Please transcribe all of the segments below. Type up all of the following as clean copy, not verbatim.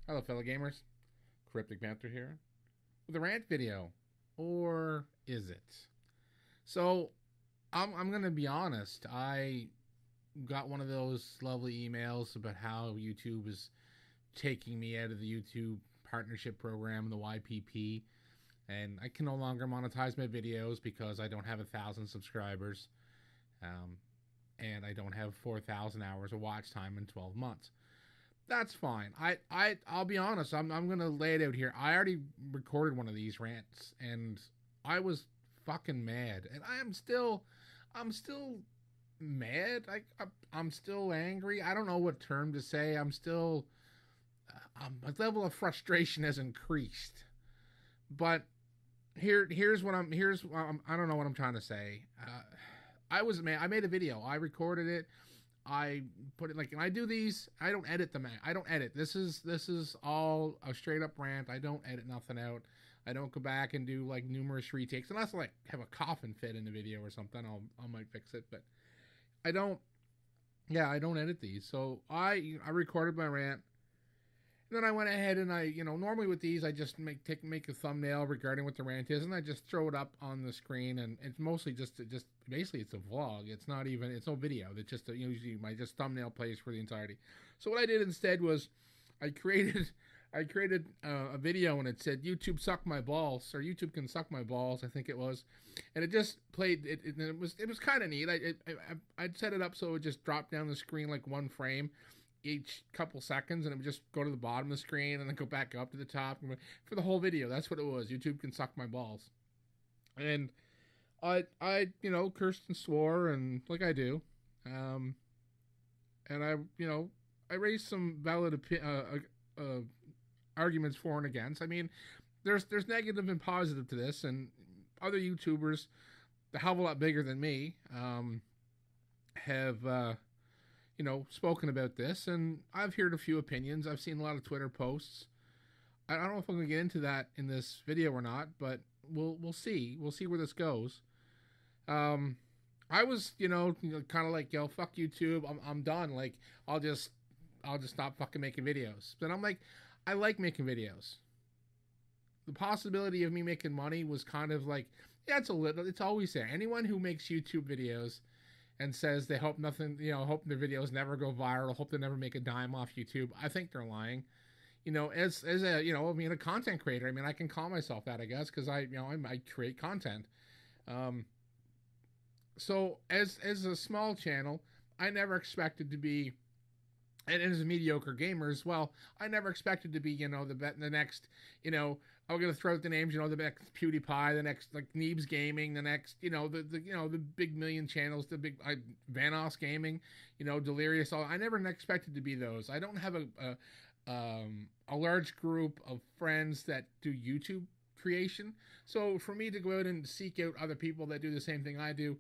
Hello, fellow gamers. Cryptic Panther here with a rant video. Or is it? So, I'm going to be honest. I got one of those lovely emails about how YouTube is taking me out of the YouTube partnership program, the YPP, and I can no longer monetize my videos because I don't have 1,000 subscribers, um, and I don't have 4,000 hours of watch time in 12 months. That's fine. I'll be honest. I'm gonna lay it out here. I already recorded one of these rants, and I was fucking mad, and I'm still mad. I'm still angry. I don't know what term to say. I'm still, my level of frustration has increased. But I don't know what I'm trying to say. I was mad. I made a video. I recorded it. I put it like, and I do these. I don't edit them. I don't edit. This is all a straight up rant. I don't edit nothing out. I don't go back and do like numerous retakes unless I like have a coughing fit in the video or something. I might fix it, but I don't. Yeah, I don't edit these. So I recorded my rant. And then I went ahead and normally with these I just make a thumbnail regarding what the rant is, and I just throw it up on the screen, and it's mostly just basically it's a vlog. It's no video. It's just usually my just thumbnail plays for the entirety. So what I did instead was I created a video, and it said YouTube suck my balls, or YouTube can suck my balls, I think it was, and it just played it was kind of neat. I'd set it up so it would just drop down the screen like one frame each couple seconds, and it would just go to the bottom of the screen and then go back up to the top for the whole video. That's what it was. YouTube can suck my balls. And I cursed and swore, and like I do, and I raised some valid arguments for and against. I mean, there's negative and positive to this, and other YouTubers, a hell of a lot bigger than me, have spoken about this, and I've heard a few opinions. I've seen a lot of Twitter posts. I don't know if I'm going to get into that in this video or not, but we'll see. We'll see where this goes. I was, kind of like, fuck YouTube. I'm done. Like, I'll just stop fucking making videos. But I'm like, I like making videos. The possibility of me making money was kind of like, yeah, it's always there. Anyone who makes YouTube videos and says they hope hope their videos never go viral, hope they never make a dime off YouTube, I think they're lying. As a content creator, I can call myself that, I guess, because I create content. So as a small channel, I never expected to be, and as a mediocre gamer as well, I never expected to be, the next, I'm gonna throw out the names, the next PewDiePie, the next like Neebs Gaming, the next, the big million channels, the big Vanoss Gaming, Delirious. I never expected to be those. I don't have a large group of friends that do YouTube creation, so for me to go out and seek out other people that do the same thing I do,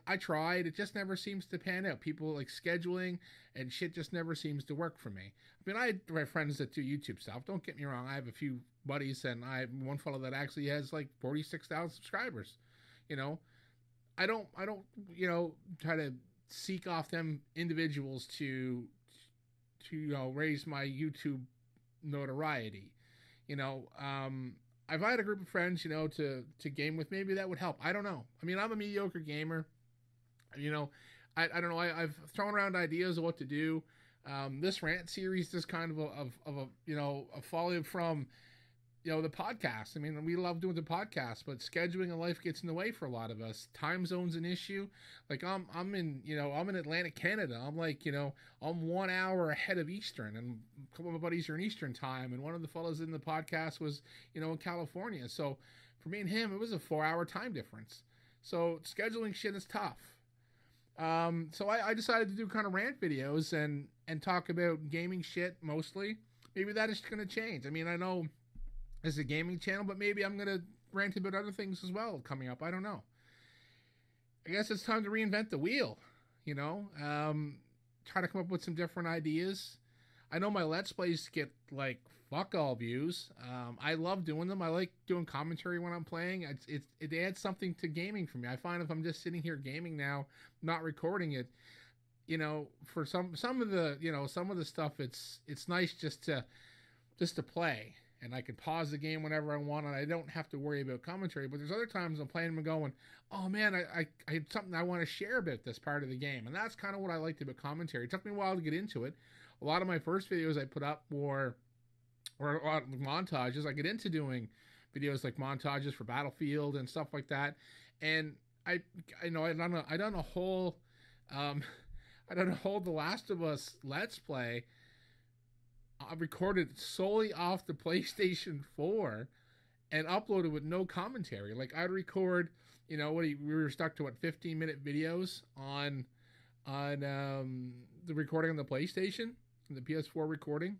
I tried. It just never seems to pan out. People like scheduling and shit just never seems to work for me. I have my friends that do YouTube stuff. Don't get me wrong. I have a few buddies, and I have one fellow that actually has like 46,000 subscribers. I don't try to seek off them individuals to raise my YouTube notoriety. If I had a group of friends, to game with, maybe that would help. I don't know. I'm a mediocre gamer. I don't know. I've thrown around ideas of what to do. This rant series is kind of a follow from, the podcast. We love doing the podcast, but scheduling and life gets in the way for a lot of us. Time zone's an issue. Like I'm in Atlantic, Canada. I'm like, I'm 1 hour ahead of Eastern, and a couple of my buddies are in Eastern time, and one of the fellows in the podcast was, in California. So for me and him, it was a 4-hour time difference. So scheduling shit is tough. So I decided to do kind of rant videos and talk about gaming shit mostly. Maybe that is going to change. I know it's a gaming channel, but maybe I'm going to rant about other things as well coming up. I don't know. I guess it's time to reinvent the wheel, try to come up with some different ideas. I know my Let's Plays get like fuck all views. I love doing them. I like doing commentary when I'm playing. It adds something to gaming for me. I find if I'm just sitting here gaming now, not recording it, for some of the stuff, it's nice just to just to play. And I could pause the game whenever I want, and I don't have to worry about commentary. But there's other times I'm playing them and going, oh man, I had something I want to share about this part of the game. And that's kind of what I liked about commentary. It took me a while to get into it. A lot of my first videos I put up were or a lot of montages. I get into doing videos like montages for Battlefield and stuff like that. And I done a whole The Last of Us Let's Play. I recorded solely off the PlayStation 4 and uploaded with no commentary. Like I'd record, we were stuck to 15-minute videos on the recording on the PlayStation, the PS4 recording.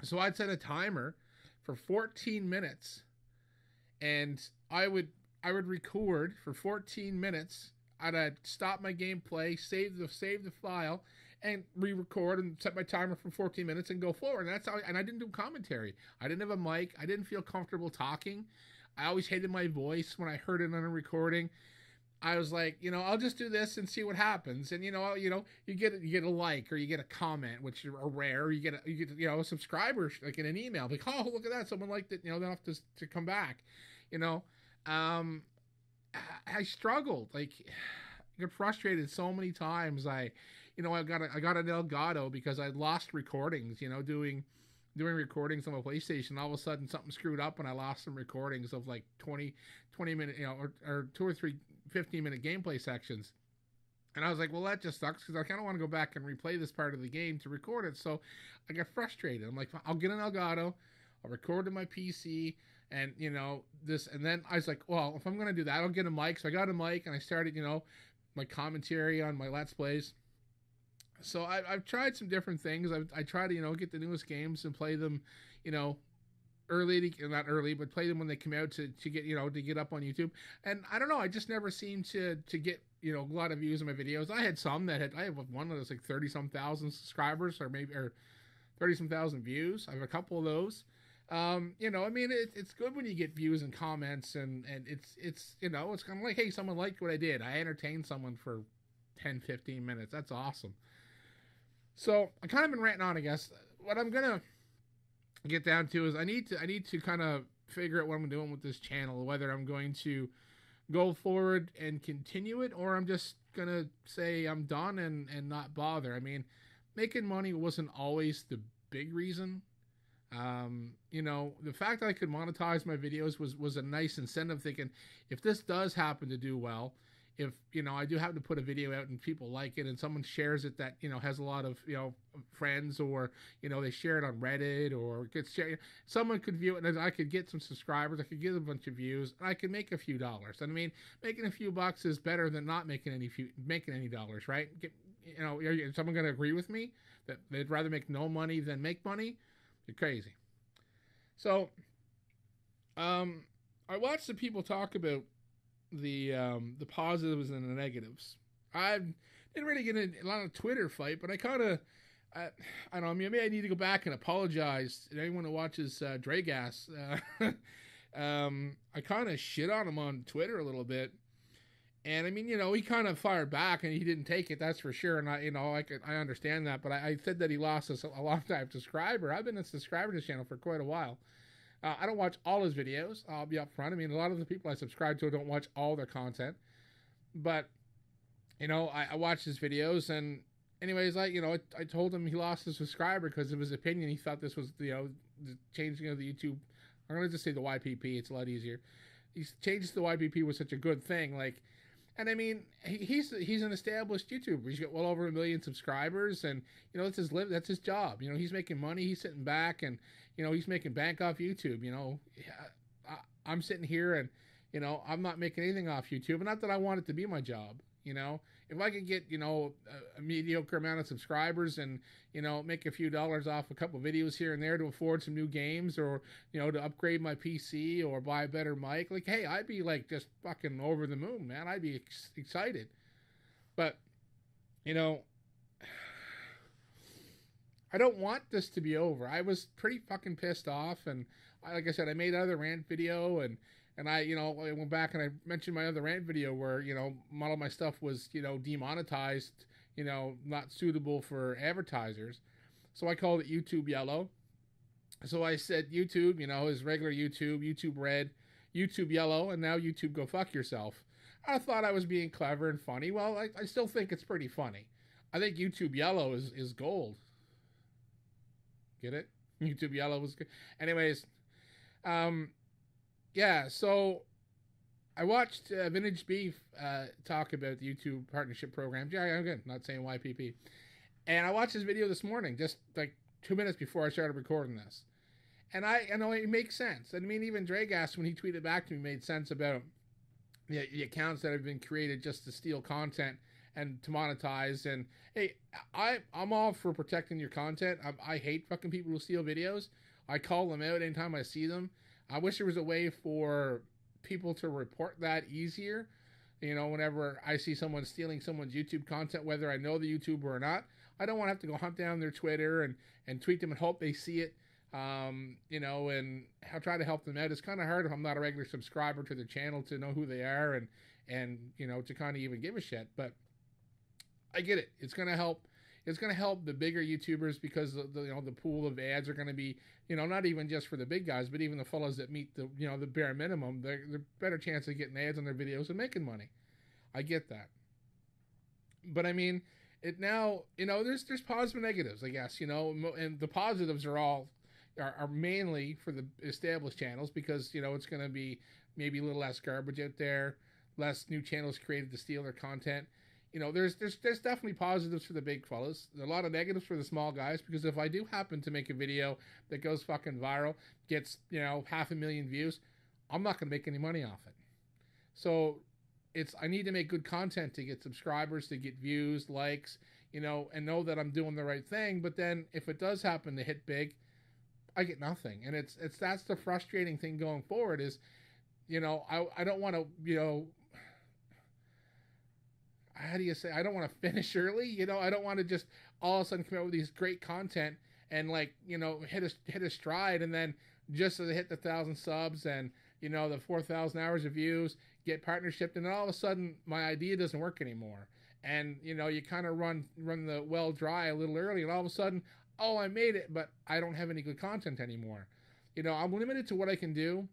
So I'd set a timer for 14 minutes, and I would record for 14 minutes. I'd stop my gameplay, save the file, and re-record and set my timer for 14 minutes and go forward. And that's how. And I didn't do commentary. I didn't have a mic. I didn't feel comfortable talking. I always hated my voice when I heard it on a recording. I was like, I'll just do this and see what happens. And you get a like or you get a comment, which are rare. You get a subscriber like in an email, like, oh, look at that, someone liked it. They'll have to come back. I struggled, like, I got frustrated so many times. I got an Elgato because I lost recordings. Doing recordings on my PlayStation. All of a sudden, something screwed up, and I lost some recordings of like 20 minute, or 2 or 3 15-minute gameplay sections. And I was like, well, that just sucks because I kind of want to go back and replay this part of the game to record it. So I got frustrated. I'm like, I'll get an Elgato, I'll record to my PC, and this. And then I was like, well, if I'm going to do that, I'll get a mic. So I got a mic, and I started, my commentary on my Let's Plays. So I've tried some different things. I try to, get the newest games and play them, not early, but play them when they come out to get, to get up on YouTube. And I don't know, I just never seem to get, a lot of views on my videos. I had some I have one that was like 30-some thousand subscribers or 30-some thousand views. I have a couple of those. It's good when you get views and comments and it's kind of like, hey, someone liked what I did. I entertained someone for 10-15 minutes. That's awesome. So I kind of been ranting on, I guess. What I'm gonna get down to is I need to kind of figure out what I'm doing with this channel, whether I'm going to go forward and continue it, or I'm just gonna say I'm done and not bother. I mean, making money wasn't always the big reason. The fact that I could monetize my videos was a nice incentive, thinking if this does happen to do well, if I do happen to put a video out and people like it and someone shares it that has a lot of friends, or they share it on Reddit or gets shared, someone could view it and I could get some subscribers, I could get a bunch of views, and I could make a few dollars. I mean, making a few bucks is better than not making any dollars, right? Is someone going to agree with me that they'd rather make no money than make money? You're crazy. So I watched the people talk about the positives and the negatives. I didn't really get in a lot of Twitter fight, but I don't know. Maybe I need to go back and apologize to anyone who watches Draygas. I kind of shit on him on Twitter a little bit, and I mean, he kind of fired back, and he didn't take it. That's for sure. And I understand that, but I said that he lost a long-time subscriber. I've been a subscriber to this channel for quite a while. I don't watch all his videos. I'll be up front. I mean, a lot of the people I subscribe to don't watch all their content. But, I watch his videos. And anyways, I told him he lost his subscriber because of his opinion. He thought this was, the changing of the YouTube. I'm going to just say the YPP. It's a lot easier. He's changed the YPP was such a good thing. And I mean, he's an established YouTuber. He's got well over 1 million subscribers, and that's his job. He's making money. He's sitting back, and he's making bank off YouTube. I'm sitting here, and I'm not making anything off YouTube. And not that I want it to be my job. If I could get a mediocre amount of subscribers and make a few dollars off a couple videos here and there to afford some new games, or to upgrade my PC or buy a better mic, like, hey, I'd be like just fucking over the moon, man. I'd be excited. But I don't want this to be over. I was pretty fucking pissed off, and like I said, I made another rant video, and I, I went back and I mentioned my other rant video where, a lot of my stuff was, demonetized, not suitable for advertisers. So I called it YouTube Yellow. So I said YouTube, is regular YouTube, YouTube Red, YouTube Yellow, and now YouTube Go Fuck Yourself. I thought I was being clever and funny. Well, I still think it's pretty funny. I think YouTube Yellow is gold. Get it? YouTube Yellow was good. Anyways, um, yeah, so I watched Vintage Beef talk about the YouTube partnership programs. Yeah, I'm good. Not saying YPP. And I watched his video this morning, just like 2 minutes before I started recording this. And I know it makes sense. I mean, even Dragast, when he tweeted back to me, made sense about the accounts that have been created just to steal content and to monetize. And hey, I'm all for protecting your content. I hate fucking people who steal videos. I call them out anytime I see them. I wish there was a way for people to report that easier. Whenever I see someone stealing someone's YouTube content, whether I know the YouTuber or not, I don't want to have to go hunt down their Twitter and tweet them and hope they see it. And I'll try to help them out. It's kind of hard if I'm not a regular subscriber to their channel to know who they are and to kind of even give a shit. But I get it. It's gonna help. It's gonna help the bigger YouTubers because the pool of ads are gonna be not even just for the big guys, but even the fellows that meet the bare minimum. They're better chance of getting ads on their videos and making money. I get that. But I mean, it now there's positives and negatives, I guess, and the positives are mainly for the established channels because it's going to be maybe a little less garbage out there, less new channels created to steal their content. There's definitely positives for the big fellas. There's a lot of negatives for the small guys because if I do happen to make a video that goes fucking viral, gets 500,000 views, I'm not going to make any money off it. So I need to make good content to get subscribers, to get views, likes, and know that I'm doing the right thing. But then if it does happen to hit big, I get nothing. And that's the frustrating thing going forward is, I don't want to, how do you say, I don't want to finish early. I don't want to just all of a sudden come out with these great content and hit a stride. And then just as I hit the 1,000 subs and, the 4,000 hours of views, get partnership, and then all of a sudden my idea doesn't work anymore. And, you kind of run the well dry a little early, and all of a sudden, oh, I made it, but I don't have any good content anymore. I'm limited to what I can do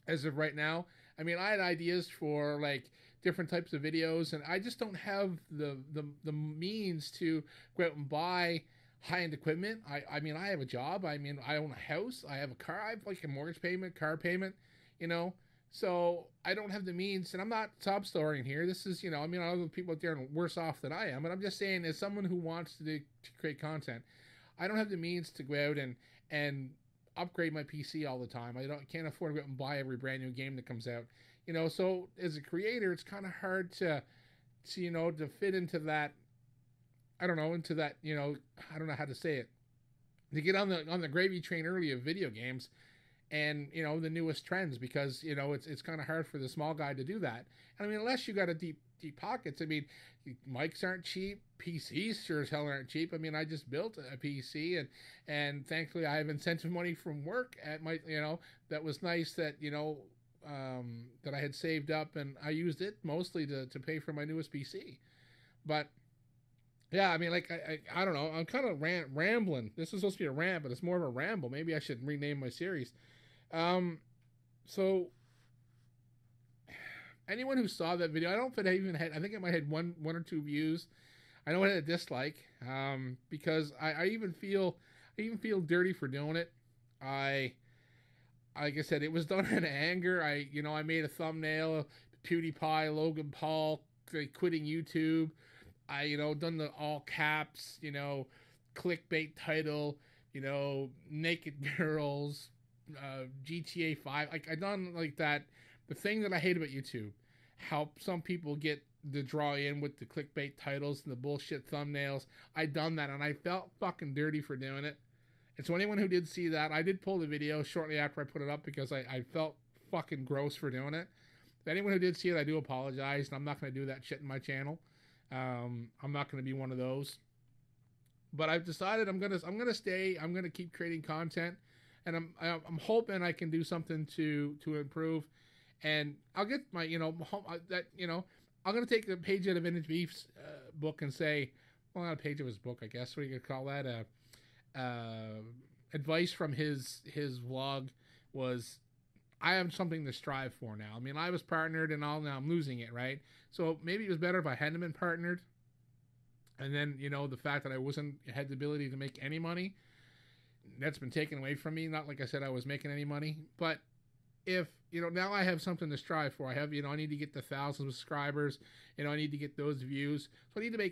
as of right now. I mean, I had ideas for different types of videos, and I just don't have the means to go out and buy high-end equipment. I mean, I have a job. I mean, I own a house. I have a car. I have a mortgage payment, car payment, So I don't have the means, and I'm not sob-storing here. This is, I mean, other people out there are worse off than I am, but I'm just saying as someone who wants to create content, I don't have the means to go out and upgrade my PC all the time. I can't afford to go out and buy every brand new game that comes out. So as a creator, it's kind of hard to fit into that. I don't know, into that, I don't know how to say it. To get on the gravy train early of video games and, the newest trends because, it's kind of hard for the small guy to do that. And I mean, unless you got a deep pockets, I mean, mics aren't cheap, PCs sure as hell aren't cheap. I mean, I just built a PC and thankfully I have incentive money from work at my, that was nice that, that I had saved up and I used it mostly to pay for my newest PC. But yeah, I mean, I don't know. I'm kind of rambling. This is supposed to be a rant, but it's more of a ramble. Maybe I should rename my series. So anyone who saw that video, I don't think I think it might have had one or two views. I know it had a dislike, because I even feel dirty for doing it. Like I said, it was done in anger. I made a thumbnail, PewDiePie, Logan Paul, quitting YouTube. I, done the all caps, clickbait title, naked girls, GTA 5. I done like that. The thing that I hate about YouTube, how some people get the draw in with the clickbait titles and the bullshit thumbnails. I done that and I felt fucking dirty for doing it. And so anyone who did see that, I did pull the video shortly after I put it up because I felt fucking gross for doing it. If anyone who did see it, I do apologize, and I'm not going to do that shit in my channel. I'm not going to be one of those. But I've decided I'm gonna stay. I'm gonna keep creating content, and I'm hoping I can do something to improve. And I'll get my I'm gonna take a page out of Vintage Beef's book and say, well, not a page of his book, I guess. What do you call that? advice from his vlog was, I have something to strive for now. I mean, I was partnered and all, now I'm losing it, right? So maybe it was better if I hadn't been partnered. And then, the fact that I had the ability to make any money, that's been taken away from me. Not like I said I was making any money, but if, now I have something to strive for. I have, I need to get the 1,000 subscribers, I need to get those views. So I need to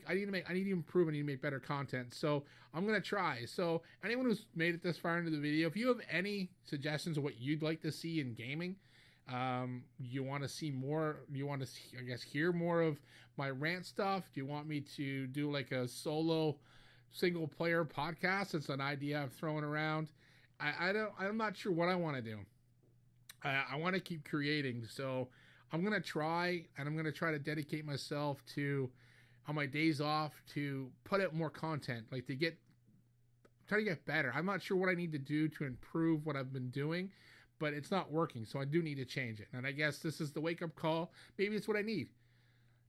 improve, I need to make better content. So I'm going to try. So anyone who's made it this far into the video, if you have any suggestions of what you'd like to see in gaming, you want to see more, you want to see, I guess, hear more of my rant stuff? Do you want me to do like a solo single player podcast? It's an idea I've thrown around. I'm not sure what I want to do. I want to keep creating, so I'm going to try, and I'm going to try to dedicate myself to, on my days off, to put out more content, like try to get better. I'm not sure what I need to do to improve what I've been doing, but it's not working, so I do need to change it. And I guess this is the wake-up call. Maybe it's what I need.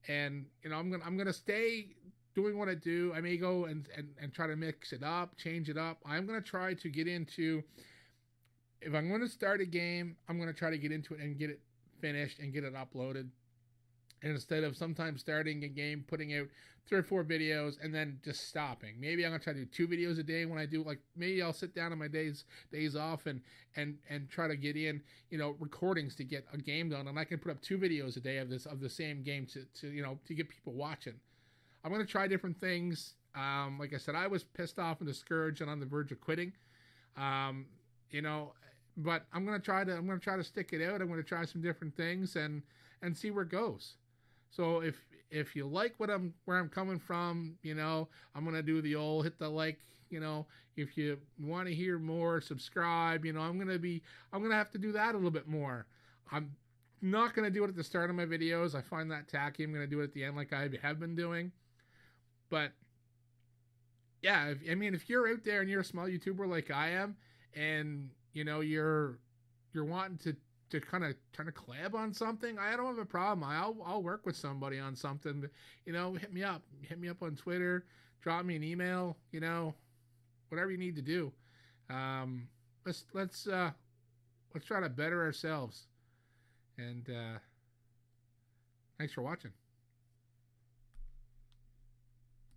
And, I'm going to stay doing what I do. I may go and try to mix it up, change it up. I'm going to try to get into... If I'm going to start a game, I'm going to try to get into it and get it finished and get it uploaded. And instead of sometimes starting a game, putting out 3 or 4 videos and then just stopping. Maybe I'm going to try to do 2 videos a day when I do, like, maybe I'll sit down on my days off and try to get in, recordings to get a game done. And I can put up 2 videos a day of the same game to get people watching. I'm going to try different things. Like I said, I was pissed off and discouraged and on the verge of quitting. But I'm gonna try to stick it out. I'm gonna try some different things and see where it goes. So if you like where I'm coming from, I'm gonna do the old hit the like. If you want to hear more, subscribe. I'm gonna have to do that a little bit more. I'm not gonna do it at the start of my videos. I find that tacky. I'm gonna do it at the end like I have been doing. But yeah, if you're out there and you're a small YouTuber like I am, and you're wanting to kind of collab on something, I don't have a problem. I'll work with somebody on something. Hit me up on Twitter, drop me an email. Whatever you need to do. Let's try to better ourselves. And thanks for watching.